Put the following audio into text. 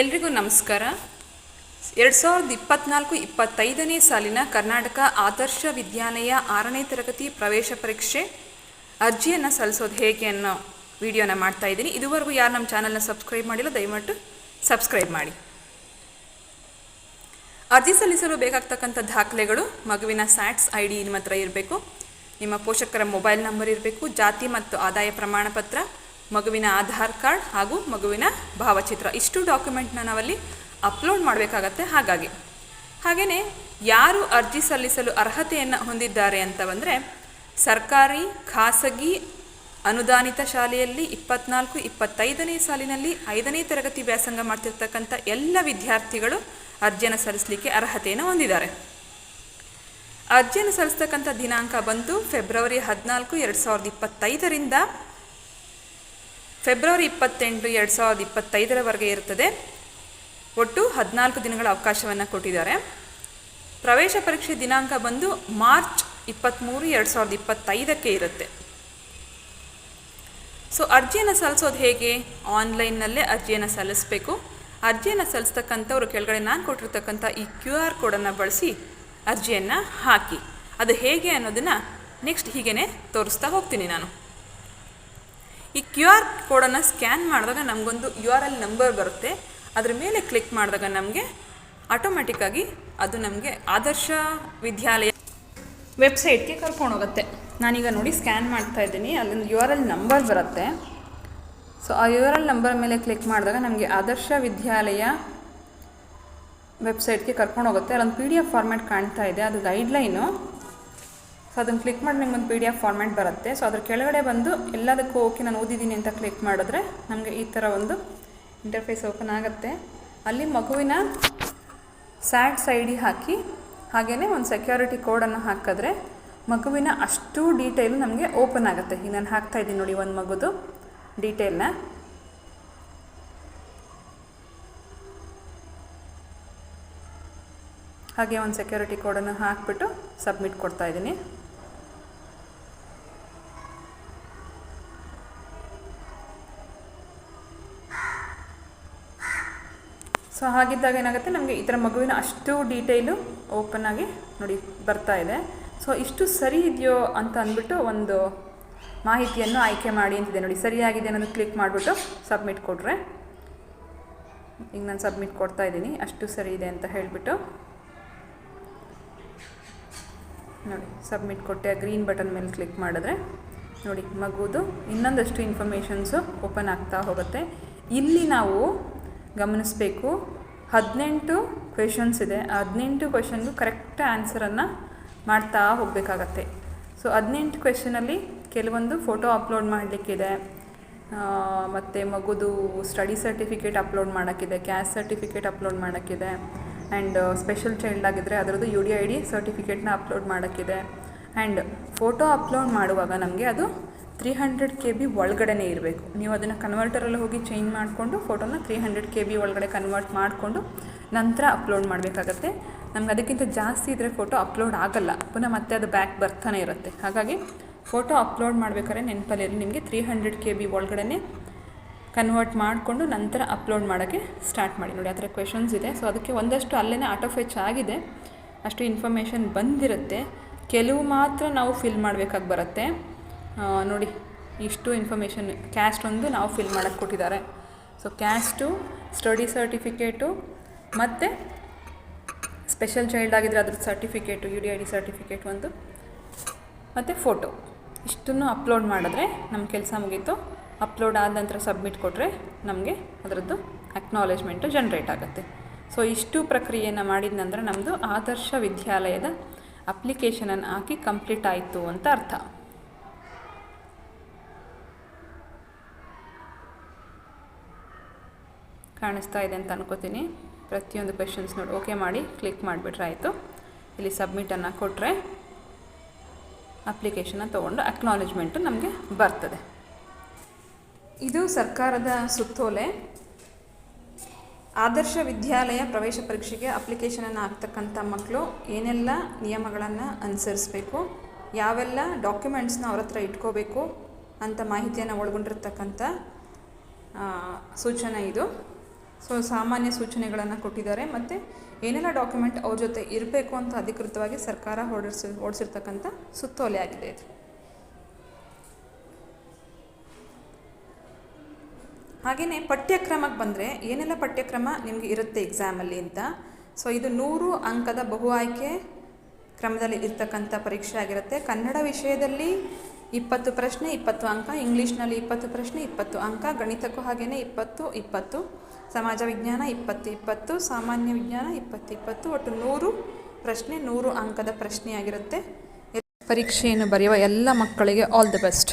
ಎಲ್ರಿಗೂ ನಮಸ್ಕಾರ. 2024-25ನೇ ಸಾಲಿನ ಕರ್ನಾಟಕ ಆದರ್ಶ ವಿದ್ಯಾಲಯ 6ನೇ ತರಗತಿ ಪ್ರವೇಶ ಪರೀಕ್ಷೆ ಅರ್ಜಿಯನ್ನು ಸಲ್ಲಿಸೋದು ಹೇಗೆ ಅನ್ನೋ ವಿಡಿಯೋನ ಮಾಡ್ತಾ ಇದ್ದೀನಿ. ಇದುವರೆಗೂ ಯಾರು ನಮ್ಮ ಚಾನಲ್ನ ಸಬ್ಸ್ಕ್ರೈಬ್ ಮಾಡಿಲ್ಲ ದಯವಿಟ್ಟು ಸಬ್ಸ್ಕ್ರೈಬ್ ಮಾಡಿ. ಅರ್ಜಿ ಸಲ್ಲಿಸಲು ಬೇಕಾಗ್ತಕ್ಕಂಥ ದಾಖಲೆಗಳು: ಮಗುವಿನ ಸ್ಯಾಟ್ಸ್ ID ನಿಮ್ಮ ಹತ್ರ ಇರಬೇಕು, ನಿಮ್ಮ ಪೋಷಕರ ಮೊಬೈಲ್ ನಂಬರ್ ಇರಬೇಕು, ಜಾತಿ ಮತ್ತು ಆದಾಯ ಪ್ರಮಾಣ ಪತ್ರ, ಮಗುವಿನ ಆಧಾರ್ ಕಾರ್ಡ್ ಹಾಗೂ ಮಗುವಿನ ಭಾವಚಿತ್ರ. ಇಷ್ಟು ಡಾಕ್ಯುಮೆಂಟ್ನ ನಾವಲ್ಲಿ ಅಪ್ಲೋಡ್ ಮಾಡಬೇಕಾಗತ್ತೆ. ಹಾಗೆಯೇ ಯಾರು ಅರ್ಜಿ ಸಲ್ಲಿಸಲು ಅರ್ಹತೆಯನ್ನು ಹೊಂದಿದ್ದಾರೆ ಅಂತ ಬಂದರೆ, ಸರ್ಕಾರಿ ಖಾಸಗಿ ಅನುದಾನಿತ ಶಾಲೆಯಲ್ಲಿ 24-25ನೇ ಸಾಲಿನಲ್ಲಿ 5ನೇ ತರಗತಿ ವ್ಯಾಸಂಗ ಮಾಡ್ತಿರ್ತಕ್ಕಂಥ ಎಲ್ಲ ವಿದ್ಯಾರ್ಥಿಗಳು ಅರ್ಜಿಯನ್ನು ಸಲ್ಲಿಸಲಿಕ್ಕೆ ಅರ್ಹತೆಯನ್ನು ಹೊಂದಿದ್ದಾರೆ. ಅರ್ಜಿಯನ್ನು ಸಲ್ಲಿಸ್ತಕ್ಕಂಥ ದಿನಾಂಕ ಬಂದು ಫೆಬ್ರವರಿ 14, 2025ರಿಂದ ಫೆಬ್ರವರಿ 28, 2025ರವರೆಗೆ ಇರುತ್ತದೆ. ಒಟ್ಟು 14 ದಿನಗಳ ಅವಕಾಶವನ್ನು ಕೊಟ್ಟಿದ್ದಾರೆ. ಪ್ರವೇಶ ಪರೀಕ್ಷೆ ದಿನಾಂಕ ಬಂದು ಮಾರ್ಚ್ 23, 2025ಕ್ಕೆ ಇರುತ್ತೆ. ಸೊ ಅರ್ಜಿಯನ್ನು ಸಲ್ಲಿಸೋದು ಹೇಗೆ? ಆನ್ಲೈನ್ನಲ್ಲೇ ಅರ್ಜಿಯನ್ನು ಸಲ್ಲಿಸಬೇಕು. ಅರ್ಜಿಯನ್ನು ಸಲ್ಲಿಸ್ತಕ್ಕಂಥವ್ರು ಕೆಳಗಡೆ ನಾನು ಕೊಟ್ಟಿರ್ತಕ್ಕಂಥ ಈ QR ಕೋಡನ್ನು ಬಳಸಿ ಅರ್ಜಿಯನ್ನು ಹಾಕಿ. ಅದು ಹೇಗೆ ಅನ್ನೋದನ್ನು ನೆಕ್ಸ್ಟ್ ಹೀಗೇ ತೋರಿಸ್ತಾ ಹೋಗ್ತೀನಿ ನಾನು. ಈ QR ಕೋಡನ್ನು ಸ್ಕ್ಯಾನ್ ಮಾಡಿದಾಗ ನಮಗೊಂದು URL ನಂಬರ್ ಬರುತ್ತೆ. ಅದರ ಮೇಲೆ ಕ್ಲಿಕ್ ಮಾಡಿದಾಗ ನಮಗೆ ಆಟೋಮೆಟಿಕ್ಕಾಗಿ ಅದು ನಮಗೆ ಆದರ್ಶ ವಿದ್ಯಾಲಯ ವೆಬ್ಸೈಟ್ಗೆ ಕರ್ಕೊಂಡೋಗುತ್ತೆ. ನಾನೀಗ ನೋಡಿ ಸ್ಕ್ಯಾನ್ ಮಾಡ್ತಾ ಇದ್ದೀನಿ, ಅಲ್ಲೊಂದು URL ನಂಬರ್ ಬರುತ್ತೆ. ಸೊ ಆ URL ನಂಬರ್ ಮೇಲೆ ಕ್ಲಿಕ್ ಮಾಡಿದಾಗ ನಮಗೆ ಆದರ್ಶ ವಿದ್ಯಾಲಯ ವೆಬ್ಸೈಟ್ಗೆ ಕರ್ಕೊಂಡೋಗುತ್ತೆ. ಅಲ್ಲೊಂದು PDF ಫಾರ್ಮ್ಯಾಟ್ ಕಾಣ್ತಾ ಇದೆ, ಅದು ಗೈಡ್ಲೈನು. ಸೊ ಅದನ್ನು ಕ್ಲಿಕ್ ಮಾಡಿ ನಿಮಗೊಂದು PDF ಫಾರ್ಮ್ಯಾಟ್ ಬರುತ್ತೆ. ಸೊ ಅದ್ರ ಕೆಳಗಡೆ ಬಂದು ಎಲ್ಲದಕ್ಕೂ ಓಕೆ ನಾನು ಓದಿದ್ದೀನಿ ಅಂತ ಕ್ಲಿಕ್ ಮಾಡಿದ್ರೆ ನಮಗೆ ಈ ಥರ ಒಂದು ಇಂಟರ್ಫೇಸ್ ಓಪನ್ ಆಗುತ್ತೆ. ಅಲ್ಲಿ ಮಗುವಿನ ಸ್ಯಾಟ್ಸ್ ID ಹಾಕಿ ಹಾಗೆಯೇ ಒಂದು ಸೆಕ್ಯೂರಿಟಿ ಕೋಡನ್ನು ಹಾಕಿದ್ರೆ ಮಗುವಿನ ಅಷ್ಟು ಡೀಟೇಲು ನಮಗೆ ಓಪನ್ ಆಗುತ್ತೆ. ಈಗ ನಾನು ಹಾಕ್ತಾ ಇದ್ದೀನಿ ನೋಡಿ ಒಂದು ಮಗುದು ಡೀಟೇಲ್ನ. ಹಾಗೆ ಒಂದು ಸೆಕ್ಯೂರಿಟಿ ಕೋಡನ್ನು ಹಾಕಿಬಿಟ್ಟು ಸಬ್ಮಿಟ್ ಕೊಡ್ತಾ ಇದ್ದೀನಿ. ಸೊ ಹಾಗಿದ್ದಾಗ ಏನಾಗುತ್ತೆ, ನಮಗೆ ಈ ಥರ ಮಗುವಿನ ಅಷ್ಟು ಡೀಟೇಲು ಓಪನ್ ಆಗಿ ನೋಡಿ ಬರ್ತಾ ಇದೆ. ಸೊ ಇಷ್ಟು ಸರಿ ಇದೆಯೋ ಅಂತ ಅಂದ್ಬಿಟ್ಟು ಒಂದು ಮಾಹಿತಿಯನ್ನು ಆಯ್ಕೆ ಮಾಡಿ ಅಂತಿದೆ ನೋಡಿ. ಸರಿಯಾಗಿದೆ ಅನ್ನೋದು ಕ್ಲಿಕ್ ಮಾಡಿಬಿಟ್ಟು ಸಬ್ಮಿಟ್ ಕೊಟ್ಟರೆ, ಈಗ ನಾನು ಸಬ್ಮಿಟ್ ಕೊಡ್ತಾ ಇದ್ದೀನಿ ಅಷ್ಟು ಸರಿ ಇದೆ ಅಂತ ಹೇಳಿಬಿಟ್ಟು ನೋಡಿ ಸಬ್ಮಿಟ್ ಕೊಟ್ಟೆ. ಗ್ರೀನ್ ಬಟನ್ ಮೇಲೆ ಕ್ಲಿಕ್ ಮಾಡಿದ್ರೆ ನೋಡಿ ಮಗುದು ಇನ್ನೊಂದಷ್ಟು ಇನ್ಫಾರ್ಮೇಷನ್ಸು ಓಪನ್ ಆಗ್ತಾ ಹೋಗುತ್ತೆ. ಇಲ್ಲಿ ನಾವು ಗಮನಿಸಬೇಕು, 18 ಕ್ವೆಶನ್ಸ್ ಇದೆ. ಆ 18 ಕ್ವೆಶನ್ಗೂ ಕರೆಕ್ಟ್ ಆನ್ಸರನ್ನು ಮಾಡ್ತಾ ಹೋಗಬೇಕಾಗತ್ತೆ. ಸೊ 18 ಕ್ವೆಶನಲ್ಲಿ ಕೆಲವೊಂದು ಫೋಟೋ ಅಪ್ಲೋಡ್ ಮಾಡಲಿಕ್ಕಿದೆ, ಮತ್ತು ಮಗುದು ಸ್ಟಡಿ ಸರ್ಟಿಫಿಕೇಟ್ ಅಪ್ಲೋಡ್ ಮಾಡೋಕ್ಕಿದೆ, ಕ್ಯಾಸ್ಟ್ ಸರ್ಟಿಫಿಕೇಟ್ ಅಪ್ಲೋಡ್ ಮಾಡೋಕ್ಕಿದೆ, ಆ್ಯಂಡ್ ಸ್ಪೆಷಲ್ ಚೈಲ್ಡ್ ಆಗಿದ್ದರೆ ಅದರದ್ದು UDID ಸರ್ಟಿಫಿಕೇಟ್ನ ಅಪ್ಲೋಡ್ ಮಾಡೋಕ್ಕಿದೆ. ಆ್ಯಂಡ್ ಫೋಟೋ ಅಪ್ಲೋಡ್ ಮಾಡುವಾಗ ನಮಗೆ ಅದು 300 KB ಒಳಗಡೆ ಇರಬೇಕು. ನೀವು ಅದನ್ನು ಕನ್ವರ್ಟರಲ್ಲಿ ಹೋಗಿ ಚೇಂಜ್ ಮಾಡಿಕೊಂಡು ಫೋಟೋನ 300 KB ಒಳಗಡೆ ಕನ್ವರ್ಟ್ ಮಾಡಿಕೊಂಡು ನಂತರ ಅಪ್ಲೋಡ್ ಮಾಡಬೇಕಾಗತ್ತೆ. ನಮ್ಗೆ ಅದಕ್ಕಿಂತ ಜಾಸ್ತಿ ಇದ್ದರೆ ಫೋಟೋ ಅಪ್ಲೋಡ್ ಆಗಲ್ಲ, ಪುನಃ ಮತ್ತೆ ಅದು ಬ್ಯಾಕ್ ಬರ್ತಾನೆ ಇರುತ್ತೆ. ಹಾಗಾಗಿ ಫೋಟೋ ಅಪ್ಲೋಡ್ ಮಾಡಬೇಕಾದ್ರೆ ನೆನಪಲ್ಲಿ ನಿಮಗೆ 300 KB ಒಳಗಡೆ ಕನ್ವರ್ಟ್ ಮಾಡಿಕೊಂಡು ನಂತರ ಅಪ್ಲೋಡ್ ಮಾಡೋಕ್ಕೆ ಸ್ಟಾರ್ಟ್ ಮಾಡಿ. ನೋಡಿ ಆ ಥರ ಕ್ವೆಶನ್ಸ್ ಇದೆ. ಸೊ ಅದಕ್ಕೆ ಒಂದಷ್ಟು ಅಲ್ಲೇ ಆಟೋ ಫೆಚ್ ಆಗಿದೆ, ಅಷ್ಟು ಇನ್ಫಾರ್ಮೇಷನ್ ಬಂದಿರುತ್ತೆ. ಕೆಲವು ಮಾತ್ರ ನಾವು ಫಿಲ್ ಮಾಡಬೇಕಾಗಿ ಬರುತ್ತೆ. ನೋಡಿ ಇಷ್ಟು ಇನ್ಫಾರ್ಮೇಷನ್. ಕ್ಯಾಸ್ಟ್ ಒಂದು ನಾವು ಫಿಲ್ ಮಾಡೋಕ್ಕೆ ಕೊಟ್ಟಿದ್ದಾರೆ. ಸೊ ಕ್ಯಾಸ್ಟು, ಸ್ಟಡಿ ಸರ್ಟಿಫಿಕೇಟು ಮತ್ತು ಸ್ಪೆಷಲ್ ಚೈಲ್ಡ್ ಆಗಿದ್ದರೆ ಅದ್ರ ಸರ್ಟಿಫಿಕೇಟು, UDID ಸರ್ಟಿಫಿಕೇಟ್ ಒಂದು, ಮತ್ತು ಫೋಟೋ, ಇಷ್ಟನ್ನು ಅಪ್ಲೋಡ್ ಮಾಡಿದ್ರೆ ನಮ್ಮ ಕೆಲಸ ಮುಗೀತು. ಅಪ್ಲೋಡ್ ಆದ ನಂತರ ಸಬ್ಮಿಟ್ ಕೊಟ್ಟರೆ ನಮಗೆ ಅದರದ್ದು ಅಕ್ನಾಲೇಜ್ಮೆಂಟು ಜನ್ರೇಟ್ ಆಗುತ್ತೆ. ಸೊ ಇಷ್ಟು ಪ್ರಕ್ರಿಯೆಯನ್ನು ಮಾಡಿದ ನಂತರ ನಮ್ಮದು ಆದರ್ಶ ವಿದ್ಯಾಲಯದ ಅಪ್ಲಿಕೇಶನನ್ನು ಹಾಕಿ ಕಂಪ್ಲೀಟ್ ಆಯಿತು ಅಂತ ಅರ್ಥ. ಕಾಣಿಸ್ತಾ ಇದೆ ಅಂತ ಅನ್ಕೋತೀನಿ. ಪ್ರತಿಯೊಂದು ಕ್ವೆಶನ್ಸ್ ನೋಡಿ ಓಕೆ ಮಾಡಿ ಕ್ಲಿಕ್ ಮಾಡಿಬಿಟ್ರೆ ಆಯಿತು. ಇಲ್ಲಿ ಸಬ್ಮಿಟನ್ನು ಕೊಟ್ಟರೆ ಅಪ್ಲಿಕೇಶನ್ನ ತೊಗೊಂಡು ಅಕ್ನಾಲೇಜ್ಮೆಂಟು ನಮಗೆ ಬರ್ತದೆ. ಇದು ಸರ್ಕಾರದ ಸುತ್ತೋಲೆ. ಆದರ್ಶ ವಿದ್ಯಾಲಯ ಪ್ರವೇಶ ಪರೀಕ್ಷೆಗೆ ಅಪ್ಲಿಕೇಶನನ್ನು ಹಾಕ್ತಕ್ಕಂಥ ಮಕ್ಕಳು ಏನೆಲ್ಲ ನಿಯಮಗಳನ್ನು ಅನುಸರಿಸಬೇಕು, ಯಾವೆಲ್ಲ ಡಾಕ್ಯುಮೆಂಟ್ಸ್ನ ಅವ್ರ ಹತ್ರ ಇಟ್ಕೋಬೇಕು ಅಂತ ಮಾಹಿತಿಯನ್ನು ಒಳಗೊಂಡಿರ್ತಕ್ಕಂಥ ಸೂಚನೆ ಇದು. ಸೊ ಸಾಮಾನ್ಯ ಸೂಚನೆಗಳನ್ನು ಕೊಟ್ಟಿದ್ದಾರೆ ಮತ್ತು ಏನೆಲ್ಲ ಡಾಕ್ಯುಮೆಂಟ್ ಅವ್ರ ಜೊತೆ ಇರಬೇಕು ಅಂತ ಅಧಿಕೃತವಾಗಿ ಸರ್ಕಾರ ಹೊರಡಿಸಿರ್ತಕ್ಕಂಥ ಸುತ್ತೋಲೆ ಆಗಿದೆ ಇದು. ಹಾಗೆಯೇ ಪಠ್ಯಕ್ರಮಕ್ಕೆ ಬಂದರೆ ಏನೆಲ್ಲ ಪಠ್ಯಕ್ರಮ ನಿಮಗೆ ಇರುತ್ತೆ ಎಕ್ಸಾಮಲ್ಲಿ ಅಂತ. ಸೊ ಇದು 100 ಅಂಕದ ಬಹು ಆಯ್ಕೆ ಕ್ರಮದಲ್ಲಿ ಇರ್ತಕ್ಕಂಥ ಪರೀಕ್ಷೆ ಆಗಿರುತ್ತೆ. ಕನ್ನಡ ವಿಷಯದಲ್ಲಿ 20 ಪ್ರಶ್ನೆ 20 ಅಂಕ, ಇಂಗ್ಲೀಷ್ನಲ್ಲಿ 20 ಪ್ರಶ್ನೆ 20 ಅಂಕ, ಗಣಿತಕ್ಕೂ ಹಾಗೆಯೇ 20 ಸಮಾಜ ವಿಜ್ಞಾನ 20 ಸಾಮಾನ್ಯ ವಿಜ್ಞಾನ 20 ಒಟ್ಟು 100 ಪ್ರಶ್ನೆ 100 ಅಂಕದ ಪ್ರಶ್ನೆಯಾಗಿರುತ್ತೆ. ಪರೀಕ್ಷೆಯನ್ನು ಬರೆಯುವ ಎಲ್ಲ ಮಕ್ಕಳಿಗೆ ಆಲ್ ದಿ ಬೆಸ್ಟ್.